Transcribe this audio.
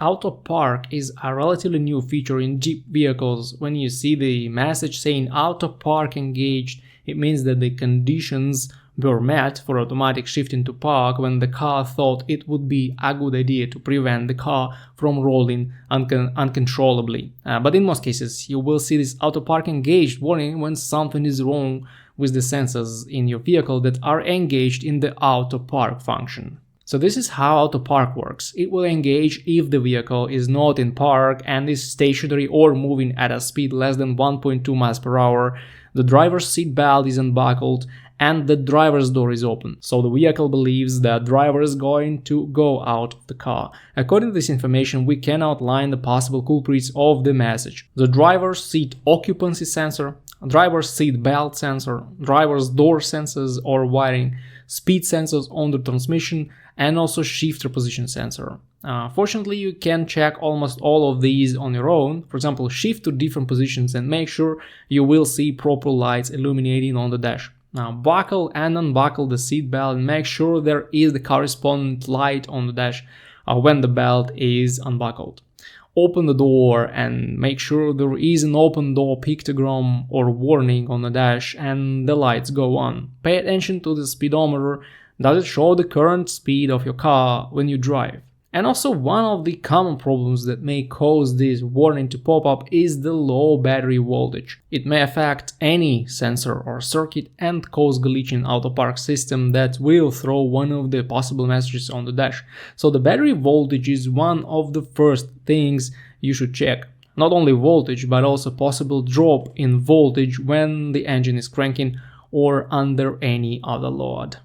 Auto park is a relatively new feature in Jeep vehicles. When you see the message saying auto park engaged, it means that the conditions were met for automatic shifting to park when the car thought it would be a good idea to prevent the car from rolling uncontrollably. But in most cases, you will see this auto park engaged warning when something is wrong with the sensors in your vehicle that are engaged in the auto park function. So this is how auto park works. It will engage if the vehicle is not in park and is stationary or moving at a speed less than 1.2 miles per hour, the driver's seat belt is unbuckled, and the driver's door is open. So the vehicle believes that driver is going to go out of the car. According to this information, we can outline the possible culprits of the message: the driver's seat occupancy sensor, driver's seat belt sensor, driver's door sensors or wiring, speed sensors on the transmission, and also shifter position sensor. Fortunately, you can check almost all of these on your own. For example, shift to different positions and make sure you will see proper lights illuminating on the dash. Now, buckle and unbuckle the seat belt and make sure there is the corresponding light on the dash when the belt is unbuckled. Open the door and make sure there is an open door pictogram or warning on the dash and the lights go on. Pay attention to the speedometer. Does it show the current speed of your car when you drive? And also, one of the common problems that may cause this warning to pop up is the low battery voltage. It may affect any sensor or circuit and cause glitch in auto park system that will throw one of the possible messages on the dash. So the battery voltage is one of the first things you should check. Not only voltage, but also possible drop in voltage when the engine is cranking or under any other load.